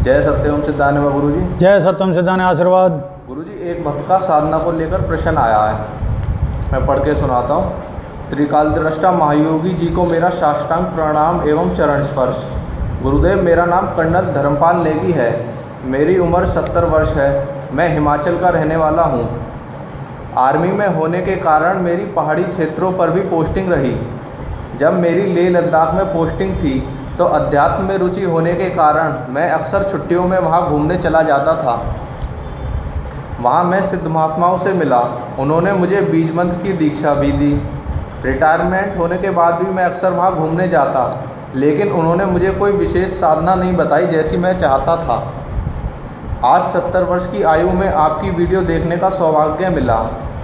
जय सत्यम सिद्धाने में गुरुजी। जय सत्यम सिद्धाने आशीर्वाद। गुरुजी, एक भक्त का साधना को लेकर प्रश्न आया है, मैं पढ़ के सुनाता हूँ। त्रिकाल दृष्टा महायोगी जी को मेरा साष्टांग प्रणाम एवं चरण स्पर्श। गुरुदेव, मेरा नाम कर्नल धर्मपाल नेगी है। मेरी उम्र 70 वर्ष है। मैं हिमाचल का रहने वाला हूँ। आर्मी में होने के कारण मेरी पहाड़ी क्षेत्रों पर भी पोस्टिंग रही। जब मेरी लेह लद्दाख में पोस्टिंग थी तो अध्यात्म में रुचि होने के कारण मैं अक्सर छुट्टियों में वहाँ घूमने चला जाता था। वहाँ मैं सिद्ध महात्माओं से मिला। उन्होंने मुझे बीज मंत्र की दीक्षा भी दी। रिटायरमेंट होने के बाद भी मैं अक्सर वहाँ घूमने जाता, लेकिन उन्होंने मुझे कोई विशेष साधना नहीं बताई जैसी मैं चाहता था। आज 70 वर्ष की आयु में आपकी वीडियो देखने का सौभाग्य मिला।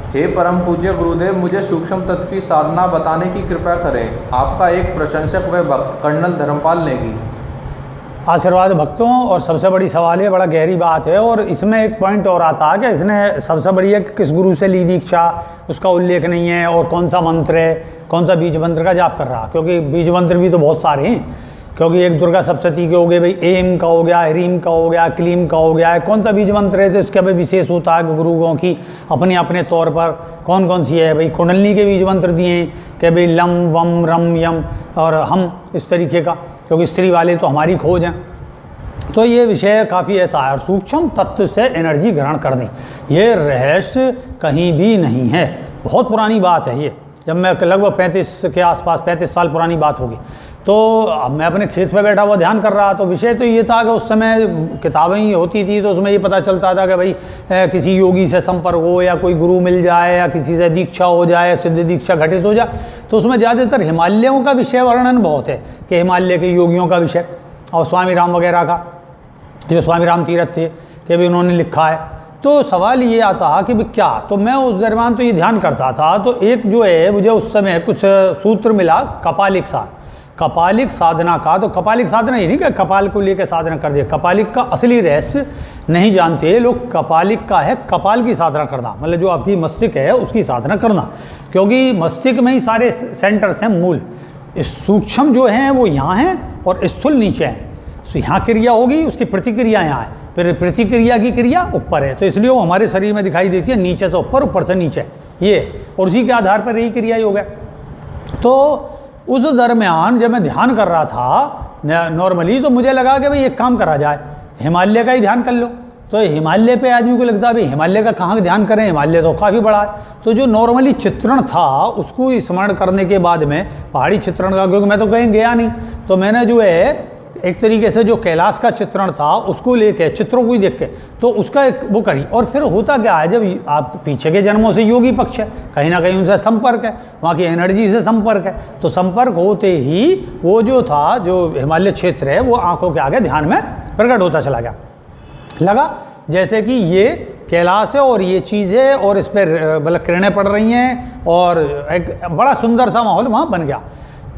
हे परम पूज्य गुरुदेव, मुझे सूक्ष्म तत्व की साधना बताने की कृपा करें। आपका एक प्रशंसक व भक्त कर्नल धर्मपाल नेगी। आशीर्वाद भक्तों। और सबसे बड़ी सवाल है, बड़ा गहरी बात है, और इसमें एक पॉइंट और आता है कि इसने सबसे बड़ी है कि किस गुरु से ली दीक्षा, उसका उल्लेख नहीं है, और कौन सा मंत्र है, कौन सा बीज मंत्र का जाप कर रहा, क्योंकि बीज मंत्र भी तो बहुत सारे हैं। क्योंकि एक दुर्गा सप्तशती के हो गए भाई, एम का हो गया, ह्रीम का हो गया, क्लीम का हो गया, कौन सा बीज मंत्र है तो इसका भी विशेष होता है कि गुरुओं की अपने अपने तौर पर कौन कौन सी है। भाई कुंडलिनी के बीज मंत्र दिए हैं कि भाई लम वम रम यम और हम, इस तरीके का, क्योंकि स्त्री वाले तो हमारी खोज हैं। तो ये विषय काफ़ी ऐसा है। और सूक्ष्म तत्व से एनर्जी ग्रहण कर दें, ये रहस्य कहीं भी नहीं है। बहुत पुरानी बात है ये। जब मैं लगभग 35 के आसपास, 35 साल पुरानी बात होगी, तो मैं अपने खेत पे बैठा हुआ ध्यान कर रहा। तो विषय तो ये था कि उस समय किताबें ही होती थी, तो उसमें ये पता चलता था कि भाई किसी योगी से संपर्क हो, या कोई गुरु मिल जाए, या किसी से दीक्षा हो जाए, सिद्ध दीक्षा घटित हो जाए। तो उसमें ज़्यादातर हिमालयों का विषय वर्णन बहुत है कि हिमालय के योगियों का विषय, और स्वामी राम वगैरह का, जो स्वामी राम तीरथ थे कि भी उन्होंने लिखा है। तो सवाल ये आता कि भाई क्या, तो मैं उस दरमियान तो ये ध्यान करता था। तो एक जो है मुझे उस समय कुछ सूत्र मिला कपालिक साधना का। तो कपालिक साधना ही नहीं कि कपाल को लेकर साधना कर दिया। कपालिक का असली रहस्य नहीं जानते लोग। कपालिक का है कपाल की साधना करना, मतलब जो आपकी मस्तिष्क है उसकी साधना करना, क्योंकि मस्तिष्क में ही सारे सेंटर्स हैं, मूल। इस सूक्ष्म जो हैं वो यहाँ हैं और स्थूल नीचे हैं। तो यहाँ क्रिया होगी, उसकी प्रतिक्रिया यहाँ है, फिर प्रतिक्रिया की क्रिया ऊपर है। तो इसलिए वो हमारे शरीर में दिखाई देती है नीचे से ऊपर, ऊपर से नीचे, ये, और उसी के आधार पर यही क्रिया ही हो गया। तो उस दरमियान जब मैं ध्यान कर रहा था नॉर्मली, तो मुझे लगा कि भाई एक काम करा जाए, हिमालय का ही ध्यान कर लो। तो हिमालय पे आदमी को लगता है भाई हिमालय का कहाँ ध्यान करें, हिमालय तो काफ़ी बड़ा है। तो जो नॉर्मली चित्रण था उसको स्मरण करने के बाद में पहाड़ी चित्रण का, क्योंकि मैं तो कहीं गया नहीं, तो मैंने जो है एक तरीके से जो कैलाश का चित्रण था उसको लेके, चित्रों को ही देख के, तो उसका एक वो करी। और फिर होता क्या है, जब आप पीछे के जन्मों से योगी पक्ष है, कहीं ना कहीं उनसे संपर्क है, वहाँ की एनर्जी से संपर्क है, तो संपर्क होते ही वो जो था, जो हिमालय क्षेत्र है, वो आंखों के आगे ध्यान में प्रकट होता चला गया। लगा जैसे कि ये कैलाश है और ये चीज़ है, और इस पर मतलब किरणें पड़ रही हैं, और एक बड़ा सुंदर सा माहौल वहाँ बन गया।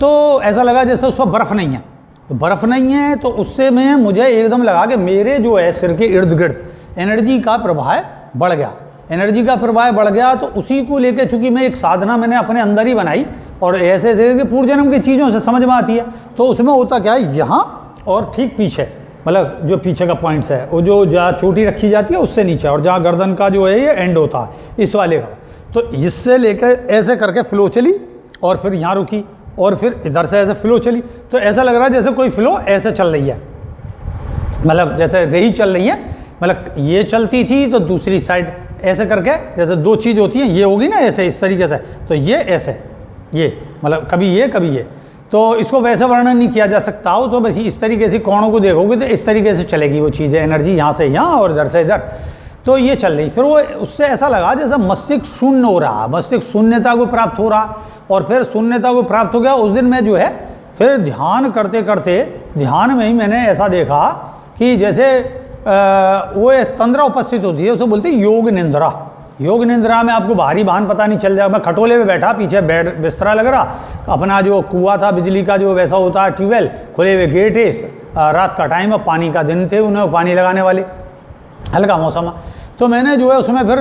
तो ऐसा लगा जैसे उस पर बर्फ़ नहीं है। बर्फ़ नहीं है तो उससे में मुझे एकदम लगा कि मेरे जो है सिर के इर्द गिर्द एनर्जी का प्रवाह बढ़ गया। एनर्जी का प्रवाह बढ़ गया, तो उसी को लेके चूँकि मैं एक साधना मैंने अपने अंदर ही बनाई, और ऐसे ऐसे कि पूर्व जन्म की चीज़ों से समझ में आती है। तो उसमें होता क्या है, यहाँ और ठीक पीछे, मतलब जो पीछे का पॉइंट्स है, वो जो जहाँ चोटी रखी जाती है उससे नीचे, और जहाँ गर्दन का जो है ये एंड होता है इस वाले का, तो इससे लेकर ऐसे करके फ्लो चली, और फिर यहाँ रुकी, और फिर इधर से ऐसे फ्लो चली। तो ऐसा लग रहा है जैसे कोई फ्लो ऐसे चल रही है, मतलब जैसे रही चल रही है, मतलब ये चलती थी तो दूसरी साइड ऐसे करके, जैसे दो चीज़ होती हैं, ये होगी ना ऐसे, इस तरीके से, तो ये ऐसे, ये मतलब कभी ये कभी ये, तो इसको वैसे वर्णन नहीं किया जा सकता हो। तो बस इस तरीके से कोणों को देखोगे तो इस तरीके से चलेगी वो चीज़ें, एनर्जी यहाँ से यहाँ और इधर से इधर, तो ये चल रही। फिर वो उससे ऐसा लगा जैसे मस्तिष्क शून्य हो रहा, मस्तिष्क शून्यता को प्राप्त हो रहा, और फिर शून्यता को प्राप्त हो गया। उस दिन मैं जो है फिर ध्यान करते करते, ध्यान में ही मैंने ऐसा देखा कि जैसे वो तंद्रा उपस्थित होती है, उसे बोलते हैं योग निंद्रा। योग निंद्रा में आपको भारी भान पता नहीं चल जाएगा। मैं खटोले में बैठा, पीछे बेड बिस्तरा लग रहा, अपना जो कुआं था बिजली का जो वैसा होता है ट्यूबवेल, खुले हुए गेट है, रात का टाइम है, पानी का दिन थे, उन्हें पानी लगाने वाले, हल्का मौसम। तो मैंने जो है उसमें फिर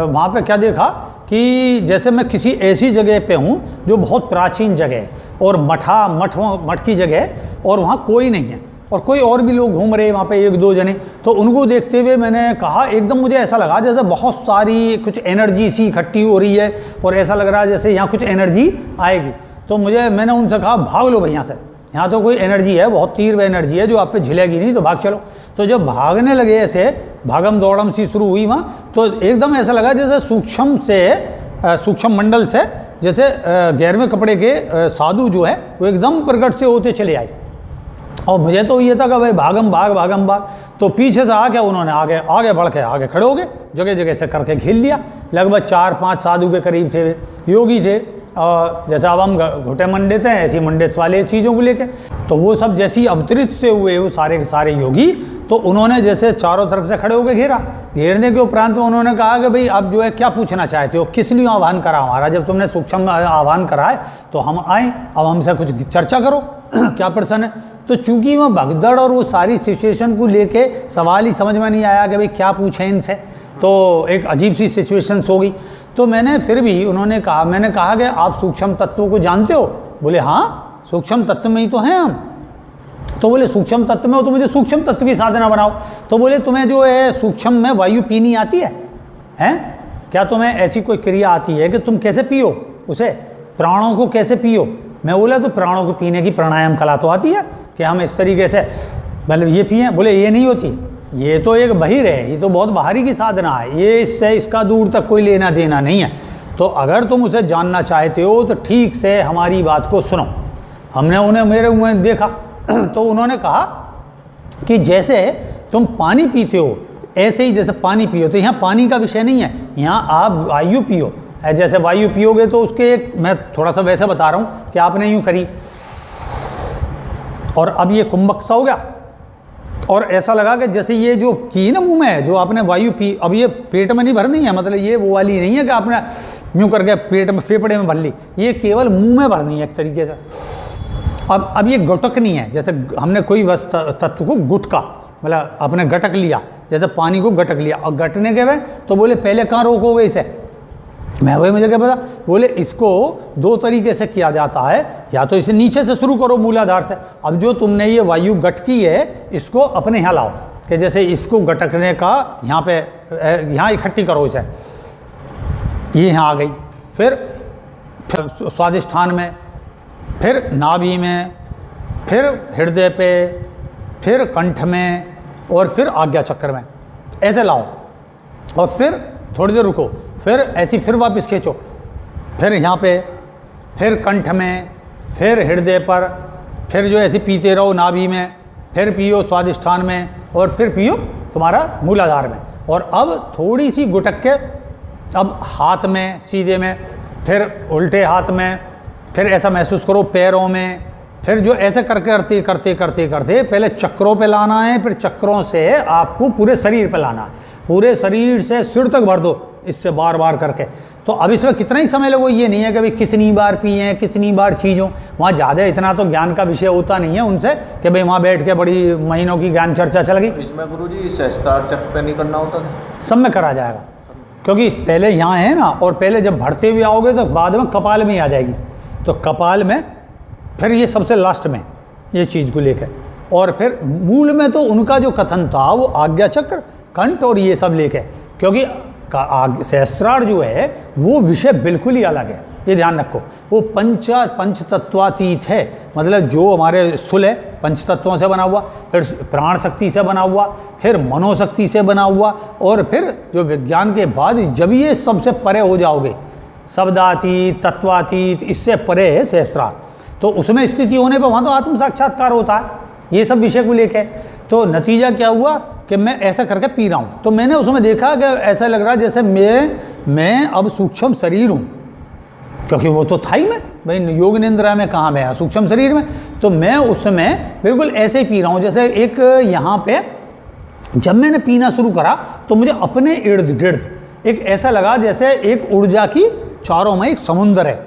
वहाँ पे क्या देखा कि जैसे मैं किसी ऐसी जगह पे हूँ जो बहुत प्राचीन जगह है, और मठ की जगह है, और वहाँ कोई नहीं है, और कोई और भी लोग घूम रहे वहाँ पे, एक दो जने। तो उनको देखते हुए मैंने कहा, एकदम मुझे ऐसा लगा जैसे बहुत सारी कुछ एनर्जी सी इकट्ठी हो रही है और ऐसा लग रहा है जैसे यहाँ कुछ एनर्जी आएगी। तो मैंने उनसे कहा भाग लो भाई यहाँ से, यहाँ तो कोई एनर्जी है, बहुत तीव्र एनर्जी है जो आप पे झिलेगी नहीं, तो भाग चलो। तो जब भागने लगे ऐसे भागम दौड़म सी शुरू हुई वहाँ, तो एकदम ऐसा लगा जैसे सूक्ष्म मंडल से जैसे 11वें कपड़े के साधु जो है वो एकदम प्रकट से होते चले आए। और मुझे तो ये था कि भाई भागम भाग। तो पीछे से आके उन्होंने आगे बढ़ के आगे खड़े हो गए, जगह जगह से करके घेर लिया। लगभग 4-5 साधु के करीब थे, योगी थे, और जैसे अब हम घुटे मंडित हैं ऐसी मंडित वाले चीज़ों को लेके। तो वो सब जैसी अवतरित से हुए वो सारे के सारे योगी, तो उन्होंने जैसे चारों तरफ से खड़े होकर घेरा। घेरने के उपरांत में उन्होंने कहा कि भाई आप जो है क्या पूछना चाहते हो, किस लिए आह्वान करा हमारा, जब तुमने सूक्ष्म आह्वान करा है तो हम आए, अब हमसे कुछ चर्चा करो क्या प्रश्न है। तो चूंकि वह भगदड़ और वो सारी सिचुएशन को लेके सवाल ही समझ में नहीं आया कि भाई क्या पूछें इनसे, तो एक अजीब सी सिचुएशंस हो गई। तो मैंने फिर भी मैंने कहा कि आप सूक्ष्म तत्वों को जानते हो? बोले हाँ, सूक्ष्म तत्व में ही तो हैं हम। तो बोले सूक्ष्म तत्व में हो तो मुझे सूक्ष्म तत्व की साधना बनाओ। तो बोले तुम्हें जो है सूक्ष्म में वायु पीनी आती है? हैं? क्या तुम्हें ऐसी कोई क्रिया आती है कि तुम कैसे पियो उसे, प्राणों को कैसे पियो? मैं बोला तो प्राणों को पीने की प्राणायाम कला तो आती है कि हम इस तरीके से मतलब ये पिए। बोले ये नहीं होती, ये तो एक बहिर है, ये तो बहुत बाहरी की साधना है, ये इससे इसका दूर तक कोई लेना देना नहीं है। तो अगर तुम उसे जानना चाहते हो तो ठीक से हमारी बात को सुनो। हमने उन्हें मेरे मुँह देखा तो उन्होंने कहा कि जैसे तुम पानी पीते हो ऐसे ही जैसे पानी पियो, तो यहाँ पानी का विषय नहीं है, यहाँ आप वायु पियो। जैसे वायु पियोगे तो उसके एक मैं थोड़ा सा वैसे बता रहा हूँ कि आपने यूँ करी और अब ये कुंभक सा हो गया और ऐसा लगा कि जैसे ये जो की ना मुंह में जो आपने वायु पी, अब ये पेट में नहीं भरनी है, मतलब ये वो वाली नहीं है कि आपने यूँ करके पेट में फेफड़े में भर ली, ये केवल मुंह में भरनी है एक तरीके से। अब ये गटकनी है, जैसे हमने कोई तत्व को गुटका मतलब आपने गटक लिया, जैसे पानी को गटक लिया और गटने के बाद तो बोले पहले कहाँ रोकोगे इसे? मैं वही मुझे क्या पता। बोले इसको दो तरीके से किया जाता है, या तो इसे नीचे से शुरू करो मूलाधार से। अब जो तुमने ये वायु गटकी है इसको अपने यहाँ लाओ, कि जैसे इसको गटकने का यहाँ पे यहाँ इकट्ठी करो इसे, ये यहाँ आ गई, फिर स्वादिष्ठान में, फिर नाभि में, फिर हृदय पे, फिर कंठ में और फिर आज्ञा चक्र में, ऐसे लाओ और फिर थोड़ी देर रुको, फिर ऐसी फिर वापस खींचो, फिर यहाँ पे, फिर कंठ में, फिर हृदय पर, फिर जो ऐसे पीते रहो नाभि में, फिर पियो स्वादिष्ठान में और फिर पियो तुम्हारा मूलाधार में। और अब थोड़ी सी गुटक के अब हाथ में सीधे में, फिर उल्टे हाथ में, फिर ऐसा महसूस करो पैरों में, फिर जो ऐसे करते करते करते करते पहले चक्रों पे लाना है, फिर चक्रों से आपको पूरे शरीर पे लाना है, पूरे शरीर से सिर तक भर दो इससे बार बार करके। तो अब इसमें कितना ही समय लगो ये नहीं है कि भाई कितनी बार पिए कितनी बार चीज़ों, वहाँ ज़्यादा इतना तो ज्ञान का विषय होता नहीं है उनसे कि भाई वहाँ बैठ के बड़ी महीनों की ज्ञान चर्चा चल गई। इसमें गुरुजी सहस्त्रार चक्र पे नहीं करना होता था? सब में करा जाएगा, क्योंकि पहले यहाँ है ना, और पहले जब भरते हुए आओगे तो बाद में कपाल में ही आ जाएगी, तो कपाल में फिर ये सबसे लास्ट में ये चीज़ को लेकर, और फिर मूल में तो उनका जो कथन था वो आज्ञा चक्र कंठ और ये सब लेके, क्योंकि सहस्त्रार जो है वो विषय बिल्कुल ही अलग है, ये ध्यान रखो। वो पंच तत्वातीत है, मतलब जो हमारे स्थूल है पंच तत्वों से बना हुआ, फिर प्राण शक्ति से बना हुआ, फिर मनोशक्ति से बना हुआ, और फिर जो विज्ञान के बाद जब ये सबसे परे हो जाओगे, शब्दातीत तत्वातीत, इससे परे है सहस्त्रार। तो उसमें स्थिति होने पर वहाँ तो आत्म साक्षात्कार होता है, ये सब विषय को लेके। तो नतीजा क्या हुआ कि मैं ऐसा करके पी रहा हूँ, तो मैंने उसमें देखा कि ऐसा लग रहा जैसे मैं अब सूक्ष्म शरीर हूँ, क्योंकि वो तो था ही मैं, भाई योग निंद्रा में कहाँ मैं सूक्ष्म शरीर में, तो मैं उसमें बिल्कुल ऐसे ही पी रहा हूँ जैसे एक यहाँ पे जब मैंने पीना शुरू करा तो मुझे अपने इर्द गिर्द एक ऐसा लगा जैसे एक ऊर्जा की चारों में एक समुंदर है।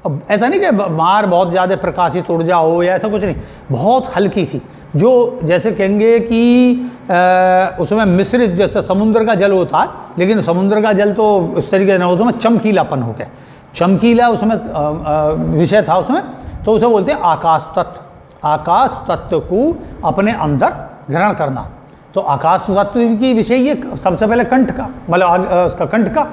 अब ऐसा नहीं कि बाहर बहुत ज़्यादा प्रकाशित ऊर्जा हो या ऐसा कुछ नहीं, बहुत हल्की सी, जो जैसे कहेंगे कि उसमें मिश्रित जैसे समुद्र का जल होता है, लेकिन समुद्र का जल तो उस तरीके से उसमें चमकीलापन हो गया, चमकीला उसमें विषय था उसमें, तो उसे बोलते हैं आकाश तत्व। आकाश तत्व को अपने अंदर ग्रहण करना। तो आकाश तत्व की विषय ये सबसे पहले कंठ का, मतलब उसका कंठ का,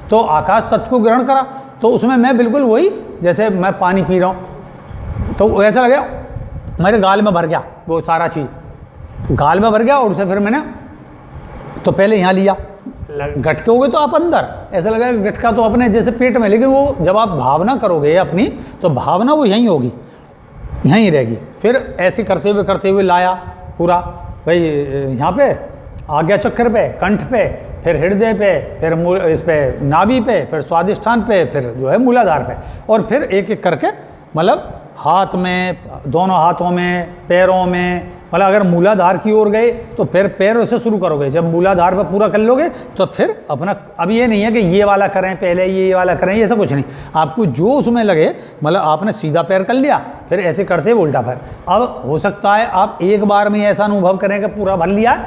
तो आकाश तत्व को ग्रहण करा। तो उसमें मैं बिल्कुल वही, जैसे मैं पानी पी रहा हूँ तो ऐसा लगे मेरे गाल में भर गया वो सारा चीज़, गाल में भर गया। और उसे फिर मैंने तो पहले यहाँ लिया, गटके हो गए तो आप अंदर, ऐसा लगा गटका तो अपने जैसे पेट में, लेकिन वो जब आप भावना करोगे अपनी तो भावना वो यहीं होगी, यहीं रहेगी। फिर ऐसे करते हुए लाया पूरा भाई, यहाँ पे आज्ञा चक्र पे, कंठ पे, फिर हृदय पे, फिर इस पे नाभि पे, फिर स्वादिष्ठान पे, फिर जो है मूलाधार पे, और फिर एक एक करके मतलब हाथ में, दोनों हाथों में, पैरों में, मतलब अगर मूलाधार की ओर गए तो फिर पैरों से शुरू करोगे। जब मूलाधार पर पूरा कर लोगे तो फिर अपना, अब ये नहीं है कि ये वाला करें पहले, ये वाला करें, ये सब कुछ नहीं, आपको जो उसमें लगे, मतलब आपने सीधा पैर कर लिया, फिर ऐसे करते हुए उल्टा पैर। अब हो सकता है आप एक बार में ऐसा अनुभव करें कि पूरा भर लिया,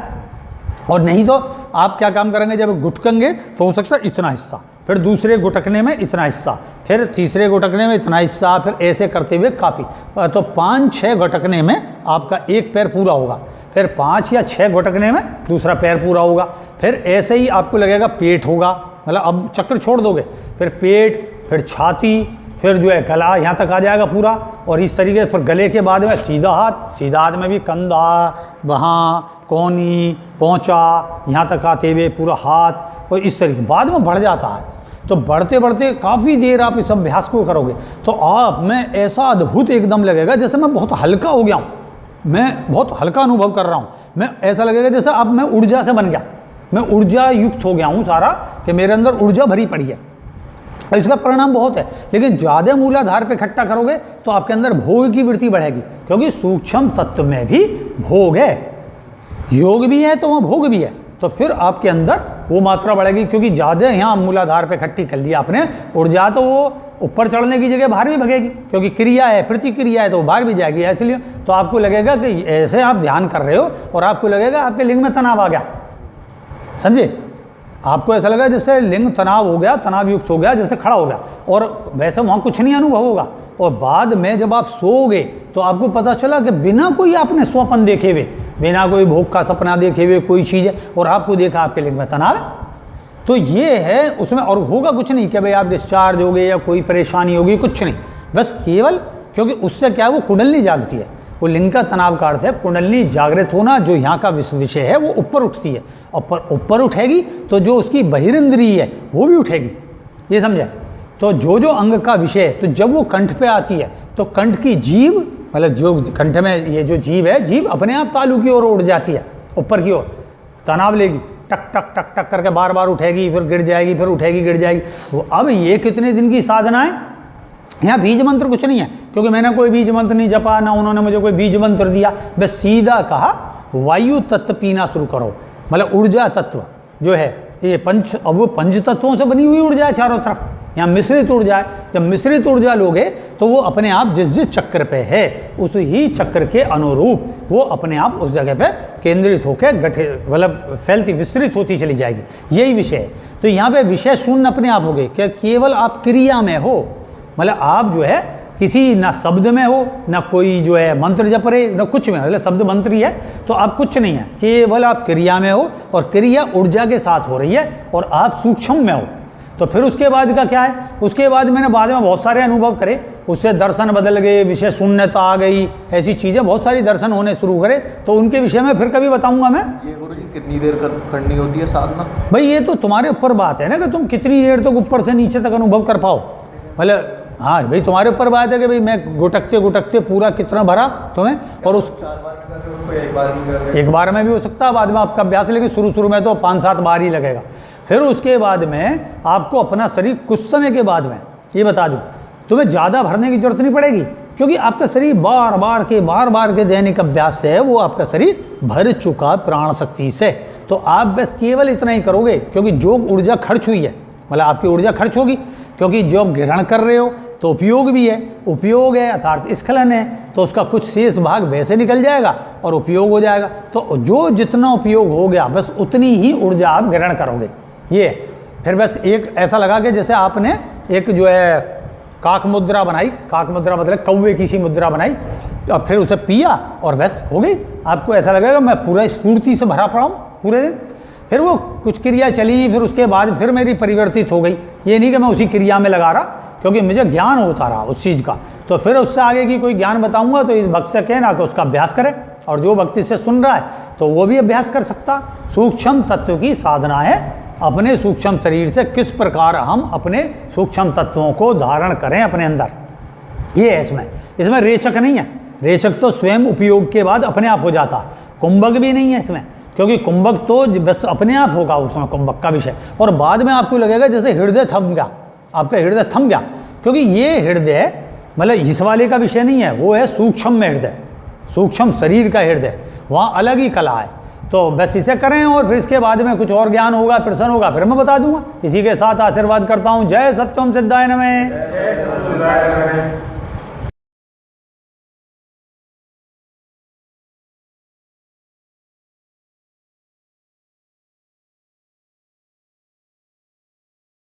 और नहीं तो आप क्या काम करेंगे, जब गुटकेंगे तो हो सकता है इतना हिस्सा, फिर दूसरे गुटकने में इतना हिस्सा, फिर तीसरे गुटकने में इतना हिस्सा, फिर ऐसे करते हुए काफ़ी, तो 5-6 गुटकने में आपका एक पैर पूरा होगा, फिर 5 या 6 गुटकने में दूसरा पैर पूरा होगा, फिर ऐसे ही आपको लगेगा पेट होगा, मतलब अब चक्र छोड़ दोगे, फिर पेट, फिर छाती, फिर जो है गला यहाँ तक आ जाएगा पूरा, और इस तरीके फिर गले के बाद में सीधा हाथ में भी कंधा, वहाँ कोहनी, पोंचा, यहाँ तक आते हुए पूरा हाथ, और इस तरीके बाद में बढ़ जाता है। तो बढ़ते बढ़ते काफ़ी देर आप इस अभ्यास को करोगे तो आप में ऐसा अद्भुत एकदम लगेगा जैसे मैं बहुत हल्का हो गया हूँ, मैं बहुत हल्का अनुभव कर रहा हूँ, मैं ऐसा लगेगा जैसे अब मैं ऊर्जा से बन गया, मैं ऊर्जा युक्त हो गया हूँ सारा, कि मेरे अंदर ऊर्जा भरी पड़ी है। इसका परिणाम बहुत है, लेकिन ज़्यादा मूलाधार पे इकट्ठा करोगे तो आपके अंदर भोग की वृत्ति बढ़ेगी, क्योंकि सूक्ष्म तत्व में भी भोग है, योग भी है तो वहाँ भोग भी है, तो फिर आपके अंदर वो मात्रा बढ़ेगी, क्योंकि ज़्यादा यहाँ मूलाधार पे इकट्ठी कर लिया आपने ऊर्जा, तो वो ऊपर चढ़ने की जगह बाहर भी भगेगी, क्योंकि क्रिया है, प्रतिक्रिया है, तो बाहर भी जाएगी। इसलिए तो आपको लगेगा कि ऐसे आप ध्यान कर रहे हो और आपको लगेगा आपके लिंग में तनाव आ गया, समझे, आपको ऐसा लगा जैसे लिंग तनाव हो गया, तनाव युक्त हो गया, जैसे खड़ा हो गया, और वैसे वहाँ कुछ नहीं अनुभव होगा। और बाद में जब आप सोओगे तो आपको पता चला कि बिना कोई आपने स्वप्न देखे हुए, बिना कोई भोग का सपना देखे हुए कोई चीज़ है, और आपको देखा आपके लिंग में तनाव है, तो ये है उसमें। और होगा कुछ नहीं कि भाई आप डिस्चार्ज हो गए या कोई परेशानी होगी, कुछ नहीं, बस केवल क्योंकि उससे क्या है, वो कुंडलनी जागती है, वो लिंग का तनाव का अर्थ है कुंडलनी जागृत होना, जो यहाँ का विषय है वो ऊपर उठती है, और ऊपर उठेगी तो जो उसकी बहिरेंद्रिय है वो भी उठेगी, ये समझे। तो जो अंग का विषय है, तो जब वो कंठ पे आती है तो कंठ की जीभ, मतलब जो कंठ में ये जो जीभ है, जीभ अपने आप तालू की ओर उड़ जाती है, ऊपर की ओर तनाव लेगी, टक टक टक टक करके बार बार उठेगी, फिर गिर जाएगी, फिर उठेगी, गिर जाएगी। वो अब ये कितने दिन की साधना है, यहाँ बीज मंत्र कुछ नहीं है, क्योंकि मैंने कोई बीज मंत्र नहीं जपा, ना उन्होंने मुझे कोई बीज मंत्र दिया, बस सीधा कहा वायु तत्व पीना शुरू करो, मतलब ऊर्जा तत्व जो है ये अब वो पंच तत्वों से बनी हुई ऊर्जा है चारों तरफ, यहाँ मिश्रित ऊर्जा है। जब मिश्रित ऊर्जा लोगे तो वो अपने आप जिस जिस चक्र पे है उस ही चक्र के अनुरूप वो अपने आप उस जगह पे केंद्रित होकर मतलब फैलती, विस्तृत होती चली जाएगी, यही विषय है। तो यहाँ पे विषय शून्य अपने आप हो गए, क्या केवल आप क्रिया में हो, मतलब आप जो है किसी ना शब्द में हो, ना कोई जो है मंत्र जप रहे, ना कुछ में, मतलब शब्द मंत्र ही है तो आप कुछ नहीं है, केवल आप क्रिया में हो, और क्रिया ऊर्जा के साथ हो रही है, और आप सूक्ष्म में हो। तो फिर उसके बाद का क्या है, उसके बाद मैंने बाद में बहुत सारे अनुभव करे, उससे दर्शन बदल गए, विषय शून्यता आ गई, ऐसी चीज़ें बहुत सारी दर्शन होने शुरू करे, तो उनके विषय में फिर कभी बताऊंगा मैं। ये गुरुजी कितनी देर करनी होती है साधना? भाई ये तो तुम्हारे ऊपर बात है ना कि तुम कितनी देर तक ऊपर से नीचे तक अनुभव कर पाओ, मतलब हाँ भाई तुम्हारे ऊपर बात है कि भाई मैं गुटकते गुटकते पूरा कितना भरा तुम्हें, और उस 4 बार करके उसको एक बार में भी हो सकता है, बाद में आपका अभ्यास, लेकिन शुरू में तो 5-7 बार ही लगेगा। फिर उसके बाद में आपको अपना शरीर कुछ समय के बाद में ये बता दूं, तुम्हें ज़्यादा भरने की जरूरत नहीं पड़ेगी, क्योंकि आपका शरीर बार बार के दैनिक अभ्यास से है वो आपका शरीर भर चुका प्राण शक्ति से। तो आप बस केवल इतना ही करोगे, क्योंकि जो ऊर्जा खर्च हुई है, मतलब आपकी ऊर्जा खर्च होगी, क्योंकि जो आप ग्रहण कर रहे हो तो उपयोग भी है, उपयोग है अर्थात स्खलन है, तो उसका कुछ शेष भाग वैसे निकल जाएगा और उपयोग हो जाएगा। तो जो जितना उपयोग हो गया बस उतनी ही ऊर्जा आप ग्रहण करोगे। ये फिर बस एक ऐसा लगा कि जैसे आपने एक जो है काक मुद्रा बनाई, काक मुद्रा मतलब कौवे की सी मुद्रा बनाई, और फिर उसे पिया और बस हो गई। आपको ऐसा लगेगा मैं पूरा स्फूर्ति से भरा पड़ा हूँ पूरे दिन। फिर वो कुछ क्रिया चली, फिर उसके बाद फिर मेरी परिवर्तित हो गई। ये नहीं कि मैं उसी क्रिया में लगा रहा, क्योंकि मुझे ज्ञान होता रहा उस चीज़ का। तो फिर उससे आगे की कोई ज्ञान बताऊंगा तो इस भक्त से कहना कि उसका अभ्यास करें, और जो भक्ति से सुन रहा है तो वो भी अभ्यास कर सकता। सूक्ष्म तत्व की साधना है अपने सूक्ष्म शरीर से किस प्रकार हम अपने सूक्ष्म तत्वों को धारण करें अपने अंदर, ये है इसमें रेचक नहीं है। रेचक तो स्वयं उपयोग के बाद अपने आप हो जाता, कुंभक भी नहीं है इसमें, क्योंकि कुंभक तो बस अपने आप होगा उसमें, कुंभक का विषय। और बाद में आपको लगेगा जैसे हृदय थम गया, आपका हृदय थम गया, क्योंकि ये हृदय मतलब इस वाले का विषय नहीं है, वो है सूक्ष्म में हृदय, सूक्ष्म शरीर का हृदय, वहाँ अलग ही कला है। तो बस इसे करें, और फिर इसके बाद में कुछ और ज्ञान होगा, प्रश्न होगा, फिर मैं बता दूंगा। इसी के साथ आशीर्वाद करता हूँ। जय सत्यम सिद्धाय नमः।